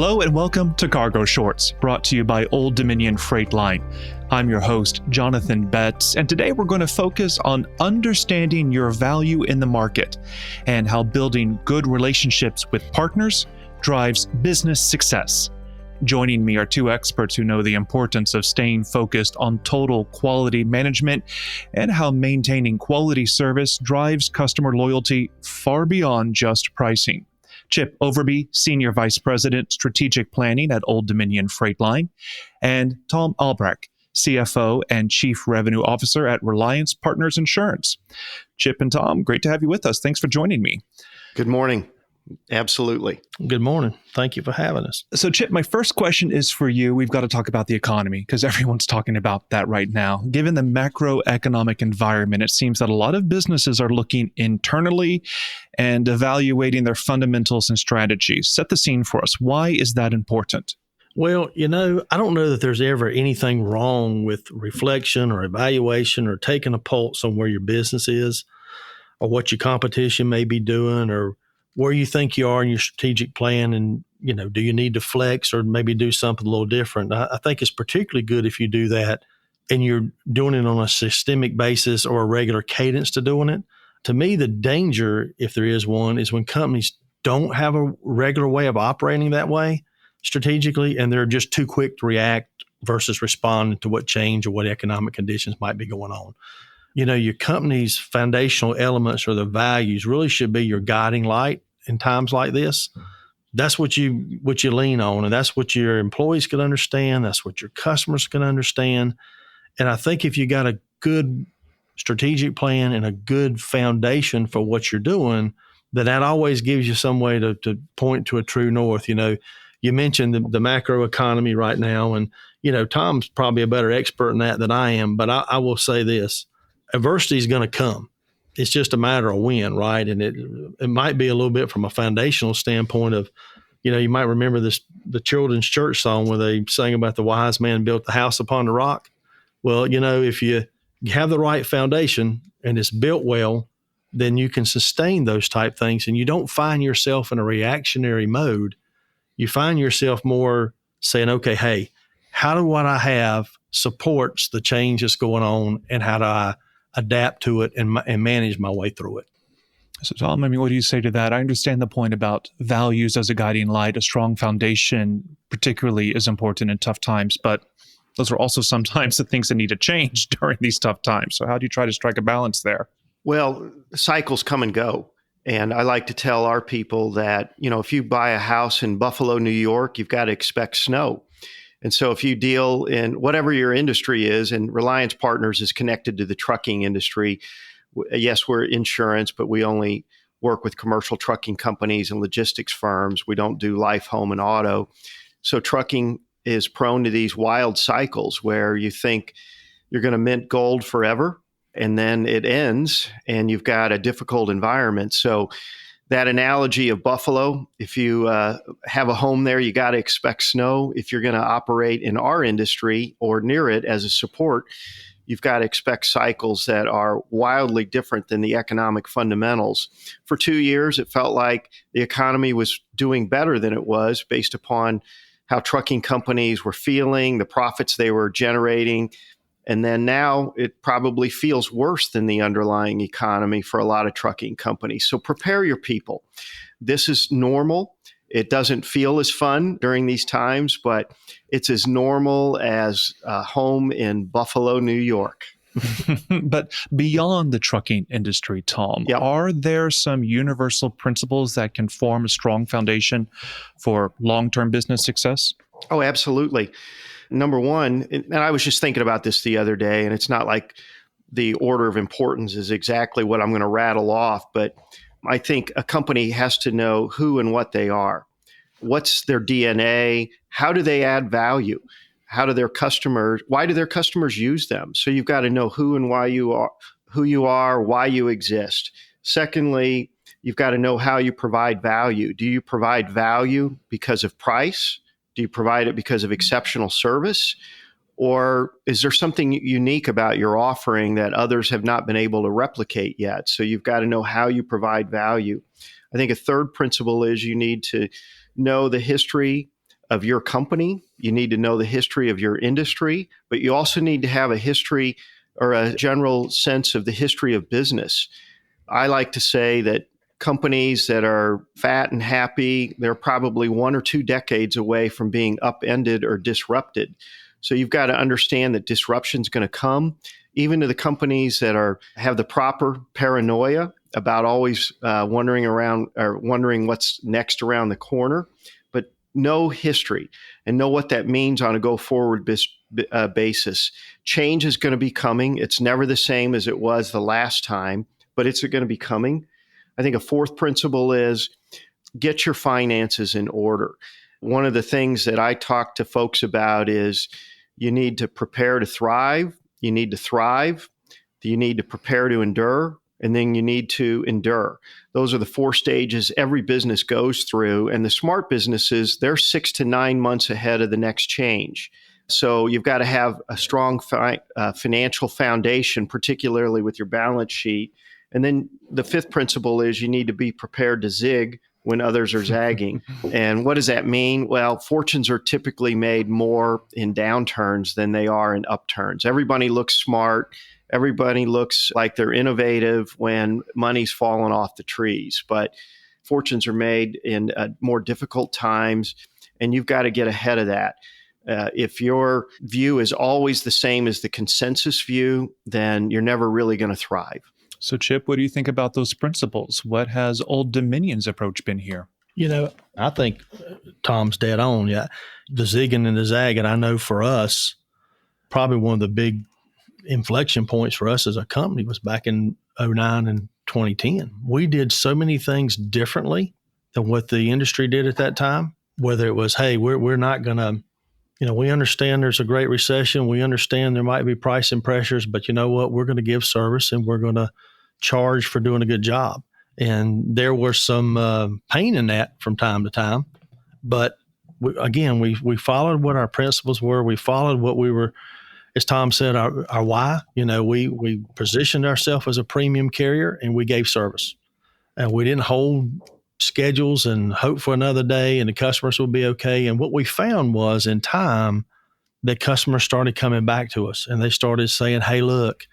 Hello and welcome to Cargo Shorts, brought to you by Old Dominion Freight Line. I'm your host, Jonathan Betz, and today we're going to focus on understanding your value in the market and how building good relationships with partners drives business success. Joining me are two experts who know the importance of staying focused on total quality management and how maintaining quality service drives customer loyalty far beyond just pricing. Chip Overbey, Senior Vice President, Strategic Planning at Old Dominion Freight Line, and Thom Albrecht, CFO and Chief Revenue Officer at Reliance Partners Insurance. Chip and Thom, great to have you with us. Thanks for joining me. Good morning. Absolutely. Good morning. Thank you for having us. So, Chip, my first question is for you. We've got to talk about the economy because everyone's talking about that right now. Given the macroeconomic environment, it seems that a lot of businesses are looking internally and evaluating their fundamentals and strategies. Set the scene for us. Why is that important? Well, I don't know that there's ever anything wrong with reflection or evaluation or taking a pulse on where your business is or what your competition may be doing or where you think you are in your strategic plan and, do you need to flex or maybe do something a little different? I think it's particularly good if you do that and you're doing it on a systemic basis or a regular cadence to doing it. To me, the danger, if there is one, is when companies don't have a regular way of operating that way strategically and they're just too quick to react versus respond to what change or what economic conditions might be going on. Your company's foundational elements or the values really should be your guiding light in times like this. That's what you lean on, and that's what your employees can understand. That's what your customers can understand. And I think if you got a good strategic plan and a good foundation for what you're doing, that always gives you some way to point to a true north. You mentioned the macro economy right now, and Tom's probably a better expert in that than I am. But I will say this. Adversity is going to come. It's just a matter of when, right? And it might be a little bit from a foundational standpoint of, you might remember the children's church song where they sang about the wise man built the house upon the rock. Well, if you have the right foundation and it's built well, then you can sustain those type things and you don't find yourself in a reactionary mode. You find yourself more saying, okay, hey, how do what I have supports the change that's going on and how do I adapt to it and manage my way through it. So, Thom, what do you say to that? I understand the point about values as a guiding light. A strong foundation particularly is important in tough times, but those are also sometimes the things that need to change during these tough times. So how do you try to strike a balance there? Well, cycles come and go. And I like to tell our people that, if you buy a house in Buffalo, New York, you've got to expect snow. And so if you deal in whatever your industry is, and Reliance Partners is connected to the trucking industry, yes, we're insurance, but we only work with commercial trucking companies and logistics firms. We don't do life, home, and auto. So trucking is prone to these wild cycles where you think you're going to mint gold forever, and then it ends, and you've got a difficult environment. So that analogy of Buffalo, if you have a home there, you got to expect snow. If you're going to operate in our industry or near it as a support, you've got to expect cycles that are wildly different than the economic fundamentals. For 2 years, it felt like the economy was doing better than it was based upon how trucking companies were feeling, the profits they were generating. And then now it probably feels worse than the underlying economy for a lot of trucking companies. So prepare your people. This is normal. It doesn't feel as fun during these times, but it's as normal as a home in Buffalo, New York. But beyond the trucking industry, Thom, Yep. Are there some universal principles that can form a strong foundation for long-term business success? Oh, absolutely. Number one, and I was just thinking about this the other day, and it's not like the order of importance is exactly what I'm going to rattle off, but I think a company has to know who and what they are. What's their DNA? How do they add value? Why do their customers use them? So you've got to know who and why you are, why you exist. Secondly, you've got to know how you provide value. Do you provide value because of price? Do you provide it because of exceptional service? Or is there something unique about your offering that others have not been able to replicate yet? So you've got to know how you provide value. I think a third principle is you need to know the history of your company. You need to know the history of your industry, but you also need to have a history or a general sense of the history of business. I like to say that companies that are fat and happy, they're probably 1 or 2 decades away from being upended or disrupted. So you've got to understand that disruption is going to come, even to the companies that have the proper paranoia about always wondering what's next around the corner, but know history and know what that means on a go-forward basis. Change is going to be coming. It's never the same as it was the last time, but it's going to be coming. I think a fourth principle is get your finances in order. One of the things that I talk to folks about is you need to prepare to thrive, you need to thrive, you need to prepare to endure, and then you need to endure. Those are the 4 stages every business goes through. And the smart businesses, they're 6 to 9 months ahead of the next change. So you've got to have a strong financial foundation, particularly with your balance sheet. And then the 5th principle is you need to be prepared to zig when others are zagging. And what does that mean? Well, fortunes are typically made more in downturns than they are in upturns. Everybody looks smart. Everybody looks like they're innovative when money's fallen off the trees. But fortunes are made in more difficult times, and you've got to get ahead of that. If your view is always the same as the consensus view, then you're never really going to thrive. So, Chip, what do you think about those principles? What has Old Dominion's approach been here? I think Tom's dead on. Yeah, the zigging and the zagging, I know for us, probably one of the big inflection points for us as a company was back in 2009 and 2010. We did so many things differently than what the industry did at that time, whether it was, hey, we're not going to, we understand there's a great recession. We understand there might be pricing pressures, but you know what? We're going to give service and we're going to charge for doing a good job. And there was some pain in that from time to time. But we followed what our principles were. We followed what we were, as Tom said, our why. We positioned ourselves as a premium carrier and we gave service. And we didn't hold schedules and hope for another day and the customers would be okay. And what we found was in time that customers started coming back to us and they started saying, hey, look,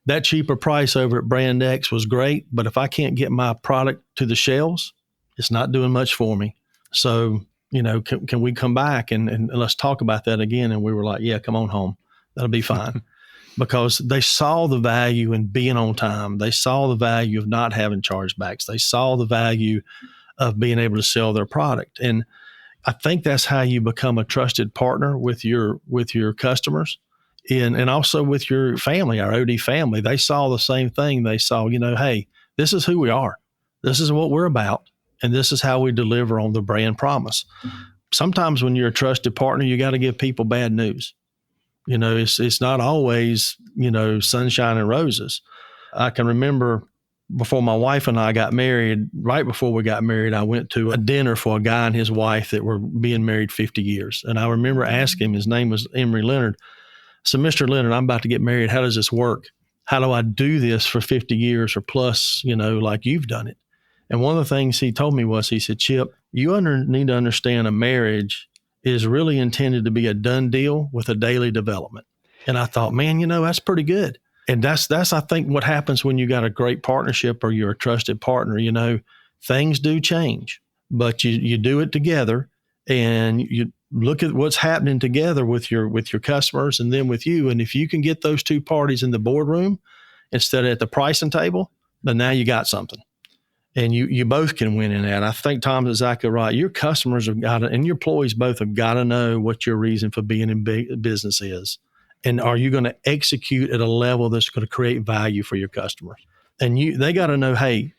that cheaper price over at brand X was great, but if I can't get my product to the shelves, it's not doing much for me. So, can we come back and let's talk about that again? And we were like, yeah, come on home. That'll be fine. Because they saw the value in being on time. They saw the value of not having chargebacks. They saw the value of being able to sell their product. And I think that's how you become a trusted partner with your customers and also with your family, our OD family. They saw the same thing. They saw, hey, this is who we are. This is what we're about. And this is how we deliver on the brand promise. Sometimes when you're a trusted partner, you got to give people bad news. It's not always, sunshine and roses. I can remember before my wife and I got married, right before we got married, I went to a dinner for a guy and his wife that were being married 50 years. And I remember asking him, his name was Emery Leonard. So, Mr. Leonard, I'm about to get married. How does this work? How do I do this for 50 years or plus, like you've done it? And one of the things he told me was, he said, Chip, you need to understand a marriage is really intended to be a done deal with a daily development. And I thought, man, that's pretty good. And that's I think what happens when you got a great partnership or you're a trusted partner. Things do change, but you do it together and you look at what's happening together with your customers and then with you. And if you can get those two parties in the boardroom instead of at the pricing table, then now you got something. And you both can win in that. I think Tom's exactly right. Your customers have got to, and your employees both have got to know what your reason for being in business is. And are you going to execute at a level that's going to create value for your customers? And they got to know, hey,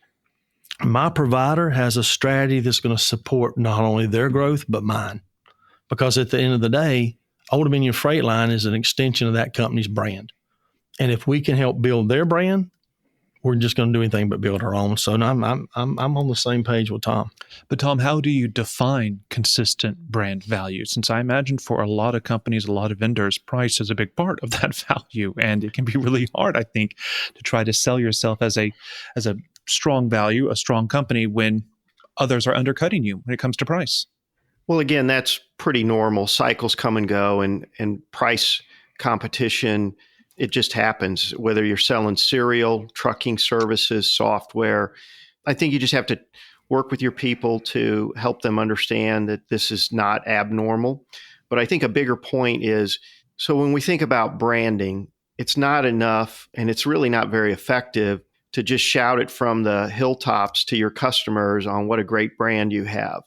my provider has a strategy that's going to support not only their growth, but mine. Because at the end of the day, Old Dominion Freight Line is an extension of that company's brand. And if we can help build their brand, we're just going to do anything but build our own. So I'm on the same page with Tom. But Tom, how do you define consistent brand value? Since I imagine for a lot of companies, a lot of vendors, price is a big part of that value. And it can be really hard, I think, to try to sell yourself as a strong value, a strong company when others are undercutting you when it comes to price. Well, again, that's pretty normal. Cycles come and go, and price competition, it just happens, whether you're selling cereal, trucking services, software. I think you just have to work with your people to help them understand that this is not abnormal. But I think a bigger point is, so when we think about branding, it's not enough, and it's really not very effective to just shout it from the hilltops to your customers on what a great brand you have.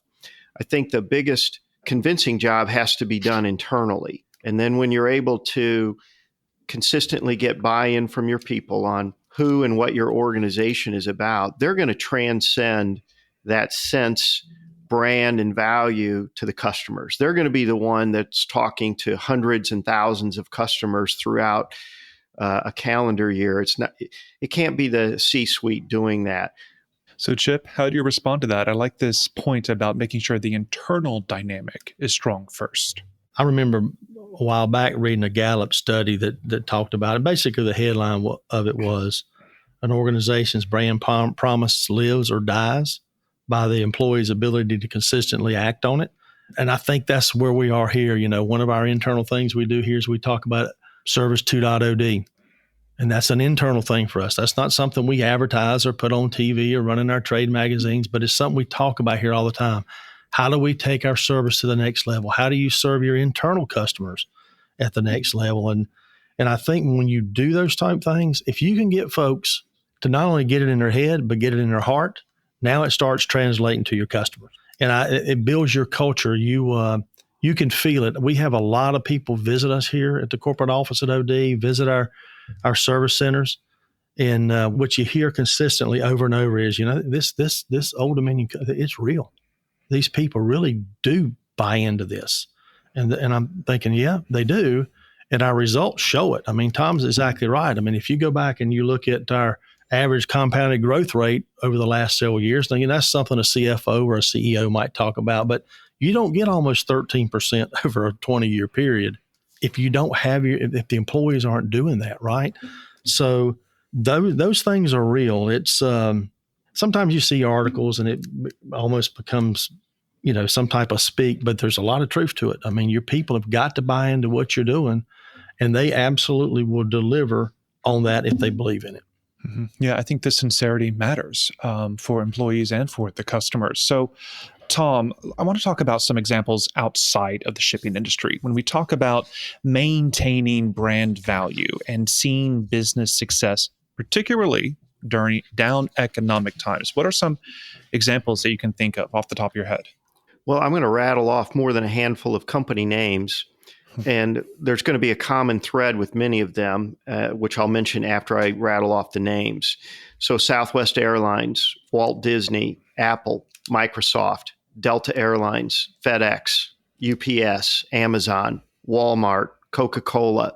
I think the biggest convincing job has to be done internally. And then when you're able to consistently get buy-in from your people on who and what your organization is about, they're going to transcend that sense, brand, and value to the customers. They're going to be the one that's talking to hundreds and thousands of customers throughout a calendar year. It can't be the C-suite doing that. So, Chip, how do you respond to that? I like this point about making sure the internal dynamic is strong first. I remember a while back reading a Gallup study that talked about it. Basically, the headline of it was, an organization's brand promise lives or dies by the employee's ability to consistently act on it. And I think that's where we are here. One of our internal things we do here is we talk about Service 2.0D. And that's an internal thing for us. That's not something we advertise or put on TV or run in our trade magazines, but it's something we talk about here all the time. How do we take our service to the next level? How do you serve your internal customers at the next level? And I think when you do those type things, if you can get folks to not only get it in their head, but get it in their heart, now it starts translating to your customers. And it builds your culture. You can feel it. We have a lot of people visit us here at the corporate office at OD, visit our service centers, and what you hear consistently over and over is, this Old Dominion, it's real. These people really do buy into this. And I'm thinking, yeah, they do. And our results show it. I mean, Tom's exactly right. I mean, if you go back and you look at our average compounded growth rate over the last several years, now, that's something a CFO or a CEO might talk about, but you don't get almost 13% over a 20-year period if you don't have if the employees aren't doing that, right? So those things are real. It's sometimes you see articles and it almost becomes, some type of speak, but there's a lot of truth to it. I mean, your people have got to buy into what you're doing, and they absolutely will deliver on that if they believe in it. Mm-hmm. Yeah, I think the sincerity matters for employees and for the customers. So, Thom, I want to talk about some examples outside of the shipping industry. When we talk about maintaining brand value and seeing business success, particularly during down economic times, what are some examples that you can think of off the top of your head? Well, I'm going to rattle off more than a handful of company names, and there's going to be a common thread with many of them, which I'll mention after I rattle off the names. So Southwest Airlines, Walt Disney, Apple, Microsoft, Delta Airlines, FedEx, UPS, Amazon, Walmart, Coca-Cola,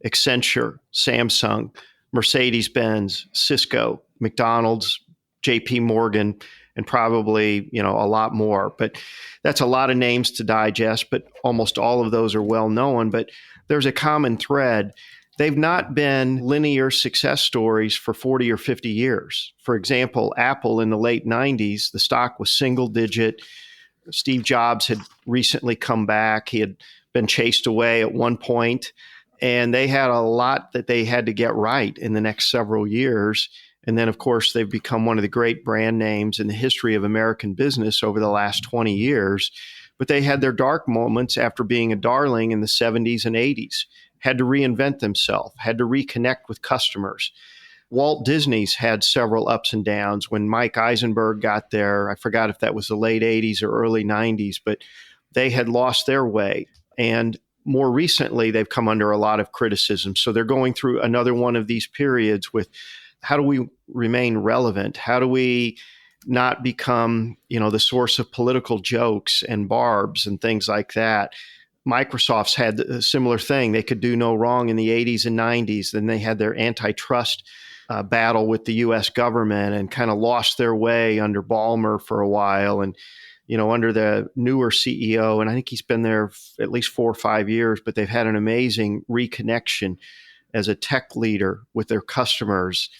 Accenture, Samsung, Mercedes-Benz, Cisco, McDonald's, JP Morgan, and probably, a lot more. But that's a lot of names to digest, but almost all of those are well known. But there's a common thread. They've not been linear success stories for 40 or 50 years. For example, Apple in the late 90s, the stock was single digit. Steve Jobs had recently come back. He had been chased away at one point, and they had a lot that they had to get right in the next several years. And then, of course, they've become one of the great brand names in the history of American business over the last 20 years. But they had their dark moments after being a darling in the 70s and 80s, had to reinvent themselves, had to reconnect with customers. Walt Disney's had several ups and downs. When Mike Eisenberg got there, I forgot if that was the late 80s or early 90s, but they had lost their way. And more recently, they've come under a lot of criticism. So they're going through another one of these periods with, how do we remain relevant? How do we not become, the source of political jokes and barbs and things like that? Microsoft's had a similar thing. They could do no wrong in the 80s and 90s. Then they had their antitrust battle with the U.S. government and kind of lost their way under Ballmer for a while. And, under the newer CEO, and I think he's been there at least 4 or 5 years, but they've had an amazing reconnection as a tech leader with their customers.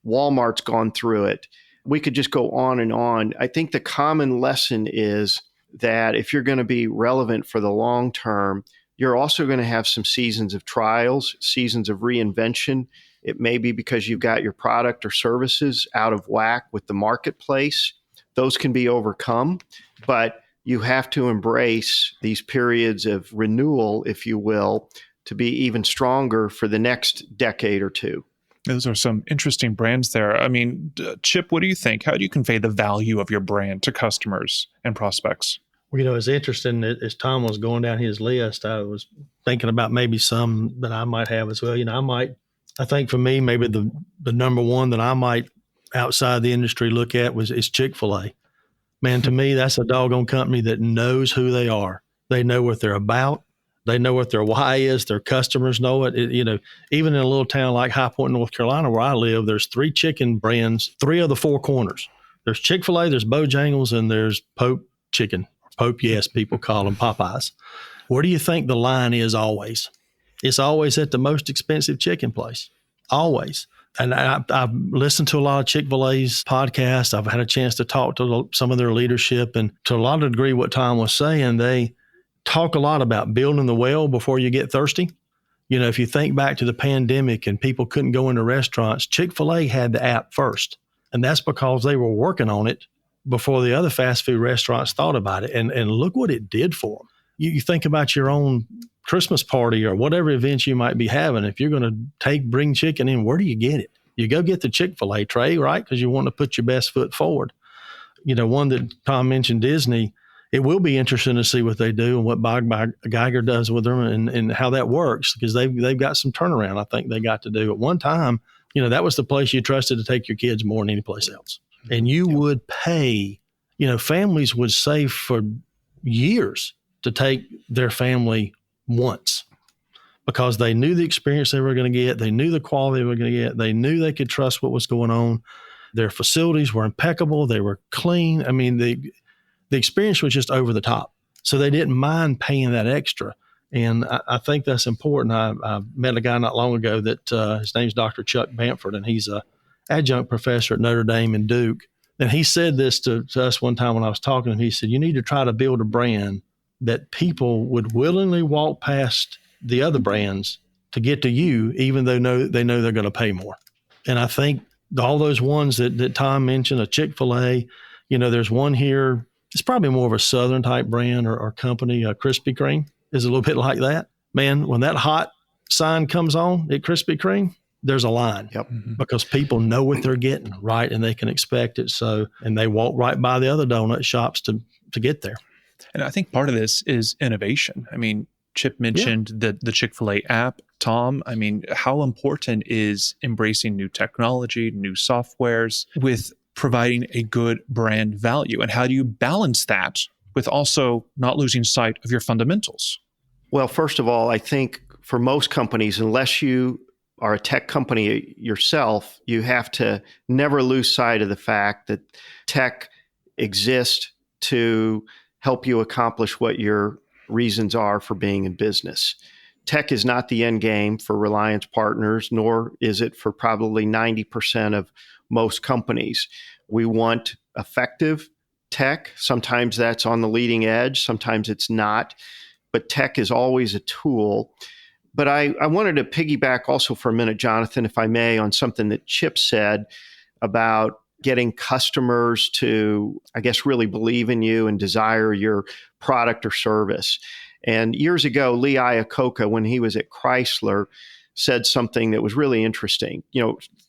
Walmart's gone through it. We could just go on and on. I think the common lesson is that if you're going to be relevant for the long term, you're also going to have some seasons of trials, seasons of reinvention. It may be because you've got your product or services out of whack with the marketplace. Those can be overcome, but you have to embrace these periods of renewal, if you will, to be even stronger for the next decade or two. Those are some interesting brands there. I mean, Chip, what do you think? How do you convey the value of your brand to customers and prospects? Well, it's interesting that as Thom was going down his list, I was thinking about maybe some that I might have as well. I think for me, maybe the number one that I might outside the industry look at is Chick-fil-A. Man, to me, that's a doggone company that knows who they are. They know what they're about. They know what their why is. Their customers know it. Even in a little town like High Point, North Carolina, where I live, there's 3 chicken brands, 3 of the 4 corners. There's Chick-fil-A, there's Bojangles, and there's Pope Chicken. Pope, yes, people call them Popeyes. Where do you think the line is always? It's always at the most expensive chicken place. Always. And I've listened to a lot of Chick-fil-A's podcasts. I've had a chance to talk to some of their leadership. And to a lot of degree, what Thom was saying, they talk a lot about building the well before you get thirsty. If you think back to the pandemic and people couldn't go into restaurants, Chick-fil-A had the app first. And that's because they were working on it before the other fast food restaurants thought about it. And look what it did for them. You think about your own Christmas party or whatever events you might be having. If you're going to bring chicken in, where do you get it? You go get the Chick-fil-A tray, right? Because you want to put your best foot forward. One that Thom mentioned, Disney, it will be interesting to see what they do and what Bob Iger does with them and how that works, because they've got some turnaround I think they got to do. At one time, that was the place you trusted to take your kids more than any place else. And you would pay, families would save for years to take their family once because they knew the experience they were going to get. They knew the quality they were going to get. They knew they could trust what was going on. Their facilities were impeccable. They were clean. I mean, the experience was just over the top. So they didn't mind paying that extra. And I think that's important. I met a guy not long ago that his name's Dr. Chuck Bamford, and he's a adjunct professor at Notre Dame and Duke. And he said this to us one time when I was talking to him. He said, you need to try to build a brand that people would willingly walk past the other brands to get to you, even though they know they're going to pay more. And I think all those ones that Thom mentioned, a Chick-fil-A, there's one here, it's probably more of a Southern type brand or company, Krispy Kreme is a little bit like that. Man, when that hot sign comes on at Krispy Kreme, there's a line. Yep. Because people know what they're getting, right? And they can expect it. And they walk right by the other donut shops to get there. And I think part of this is innovation. I mean, Chip mentioned the Chick-fil-A app. Thom, I mean, how important is embracing new technology, new softwares with providing a good brand value? And how do you balance that with also not losing sight of your fundamentals? Well, first of all, I think for most companies, unless you are a tech company yourself, you have to never lose sight of the fact that tech exists to help you accomplish what your reasons are for being in business. Tech is not the end game for Reliance Partners, nor is it for probably 90% of most companies. We want effective tech. Sometimes that's on the leading edge, sometimes it's not, but tech is always a tool. But I wanted to piggyback also for a minute, Jonathan, if I may, on something that Chip said about getting customers to, I guess, really believe in you and desire your product or service. And years ago, Lee Iacocca, when he was at Chrysler, said something that was really interesting.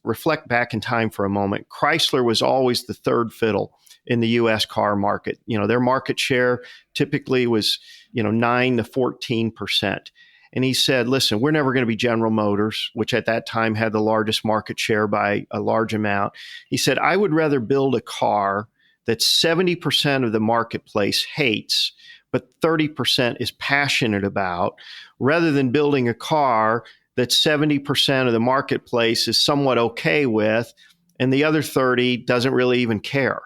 Reflect back in time for a moment. Chrysler was always the third fiddle in the U.S. car market. Their market share typically was, 9 to 14%. And he said, listen, we're never going to be General Motors, which at that time had the largest market share by a large amount. He said, I would rather build a car that 70% of the marketplace hates, but 30% is passionate about, rather than building a car that 70% of the marketplace is somewhat okay with, and the other 30 doesn't really even care.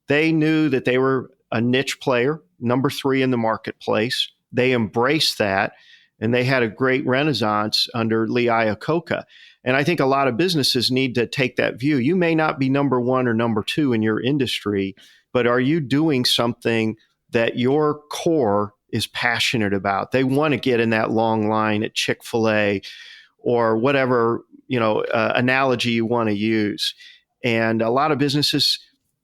They knew that they were a niche player, number 3 in the marketplace. They embraced that. And they had a great renaissance under Lee Iacocca. And I think a lot of businesses need to take that view. You may not be number 1 or number 2 in your industry, but are you doing something that your core is passionate about. They want to get in that long line at Chick-fil-A or whatever, analogy you want to use. And a lot of businesses,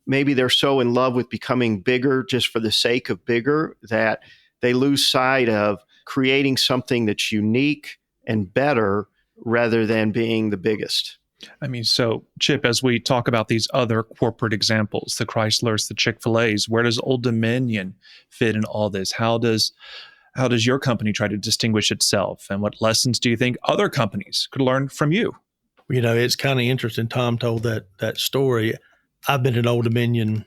maybe they're so in love with becoming bigger just for the sake of bigger that they lose sight of creating something that's unique and better rather than being the biggest. So Chip, as we talk about these other corporate examples, the Chryslers, the Chick-fil-A's, where does Old Dominion fit in all this? How does your company try to distinguish itself? And what lessons do you think other companies could learn from you? It's kind of interesting. Thom told that story. I've been at Old Dominion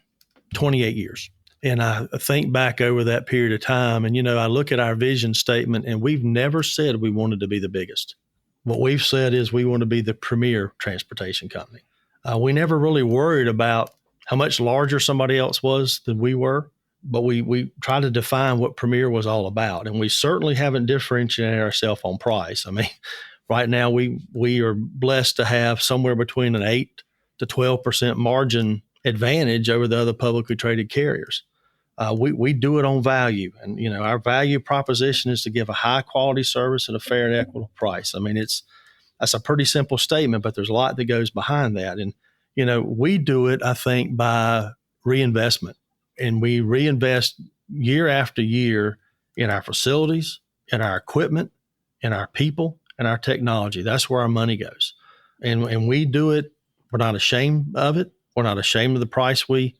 28 years. And I think back over that period of time and, I look at our vision statement and we've never said we wanted to be the biggest. What we've said is we want to be the premier transportation company. We never really worried about how much larger somebody else was than we were, but we tried to define what premier was all about. And we certainly haven't differentiated ourselves on price. Right now we are blessed to have somewhere between an 8 to 12% margin advantage over the other publicly traded carriers. We do it on value. And, our value proposition is to give a high quality service at a fair and equitable price. That's a pretty simple statement, but there's a lot that goes behind that. And, we do it, I think, by reinvestment. And we reinvest year after year in our facilities, in our equipment, in our people, and our technology. That's where our money goes. And we do it. We're not ashamed of it. We're not ashamed of the price we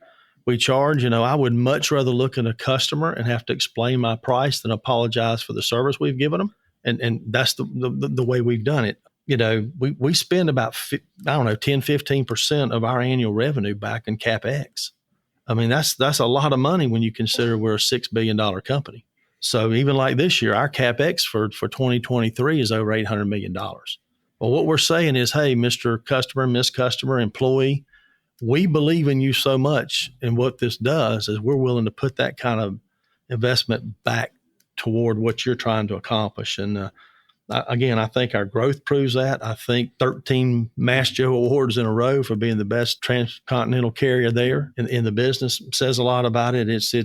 charge. I would much rather look at a customer and have to explain my price than apologize for the service we've given them. And that's the way we've done it. We spend about, 10-15% of our annual revenue back in CapEx. That's a lot of money when you consider we're a $6 billion company. So even like this year, our CapEx for 2023 is over $800 million. Well, what we're saying is, hey, Mr. Customer, Miss Customer, employee, we believe in you so much. And what this does is we're willing to put that kind of investment back toward what you're trying to accomplish. And again, I think our growth proves that. I think 13 Mastio Awards in a row for being the best transcontinental carrier there in the business says a lot about it. It's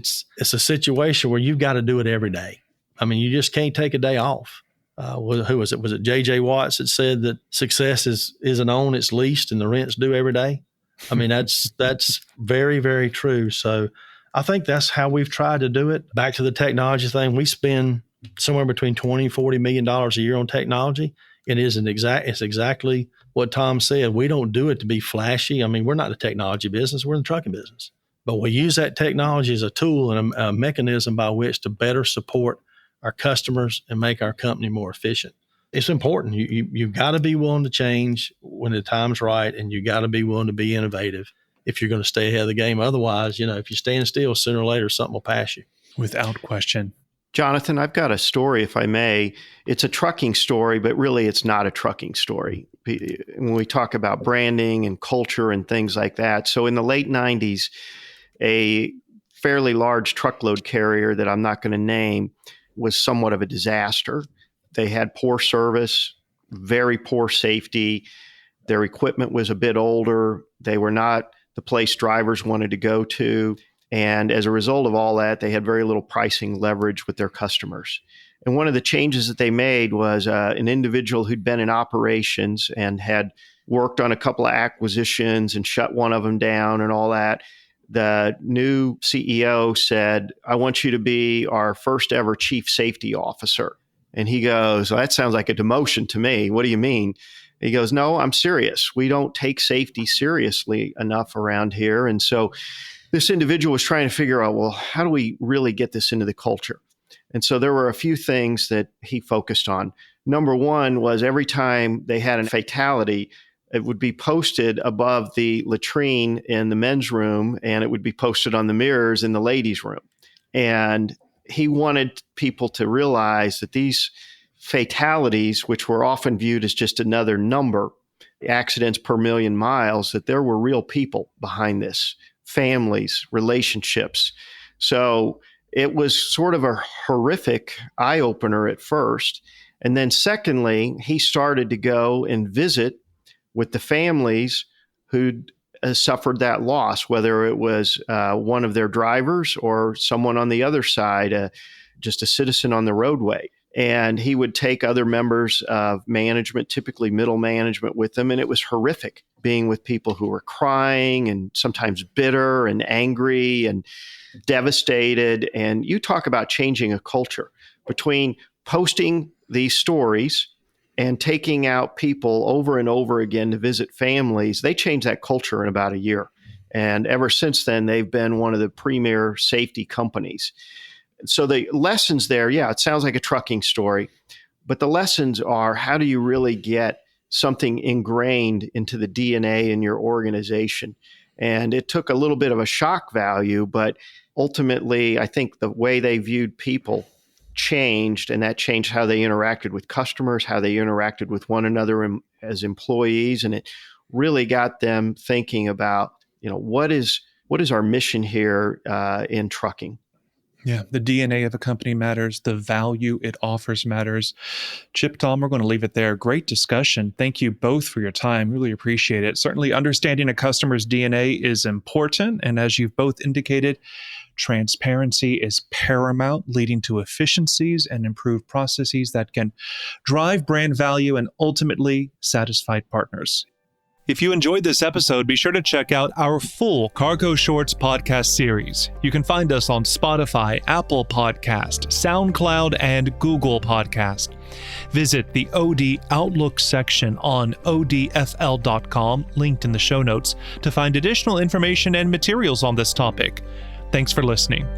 a situation where you've got to do it every day. You just can't take a day off. Who was it? Was it J.J. Watts that said that success isn't owned, it's leased, and the rent's due every day? That's very, very true. So I think that's how we've tried to do it. Back to the technology thing, we spend somewhere between $20-40 million a year on technology. It's exactly what Thom said. We don't do it to be flashy. We're not a technology business. We're in the trucking business. But we use that technology as a tool and a mechanism by which to better support our customers and make our company more efficient. It's important. You've got to be willing to change when the time's right, and you got to be willing to be innovative if you're going to stay ahead of the game. Otherwise, if you stand still, sooner or later, something will pass you. Without question. Jonathan, I've got a story, if I may. It's a trucking story, but really it's not a trucking story when we talk about branding and culture and things like that. So in the late 90s, a fairly large truckload carrier that I'm not going to name was somewhat of a disaster. They had poor service, very poor safety. Their equipment was a bit older. They were not the place drivers wanted to go to. And as a result of all that, they had very little pricing leverage with their customers. And one of the changes that they made was an individual who'd been in operations and had worked on a couple of acquisitions and shut one of them down and all that. The new CEO said, I want you to be our first ever chief safety officer. And he goes, well, that sounds like a demotion to me. What do you mean? He goes, no, I'm serious. We don't take safety seriously enough around here. And so this individual was trying to figure out, well, how do we really get this into the culture? And so there were a few things that he focused on. Number one was every time they had a fatality, it would be posted above the latrine in the men's room, and it would be posted on the mirrors in the ladies' room. And he wanted people to realize that these fatalities, which were often viewed as just another number, accidents per million miles, that there were real people behind this, families, relationships. So it was sort of a horrific eye-opener at first. And then secondly, he started to go and visit with the families who'd suffered that loss, whether it was one of their drivers or someone on the other side, just a citizen on the roadway. And he would take other members of management, typically middle management, with them. And it was horrific being with people who were crying and sometimes bitter and angry and devastated. And you talk about changing a culture between posting these stories and taking out people over and over again to visit families. They changed that culture in about a year. And ever since then, they've been one of the premier safety companies. So the lessons there, it sounds like a trucking story, but the lessons are, how do you really get something ingrained into the DNA in your organization? And it took a little bit of a shock value, but ultimately, I think the way they viewed people changed, and that changed how they interacted with customers, how they interacted with one another as employees. And it really got them thinking about, what is our mission here in trucking? Yeah, the DNA of a company matters. The value it offers matters. Chip, Thom, we're going to leave it there. Great discussion. Thank you both for your time. Really appreciate it. Certainly understanding a customer's DNA is important. And as you've both indicated, transparency is paramount, leading to efficiencies and improved processes that can drive brand value and ultimately satisfied partners. If you enjoyed this episode, be sure to check out our full Cargo Shorts podcast series. You can find us on Spotify, Apple Podcast, SoundCloud, and Google Podcast. Visit the OD Outlook section on odfl.com, linked in the show notes, to find additional information and materials on this topic. Thanks for listening.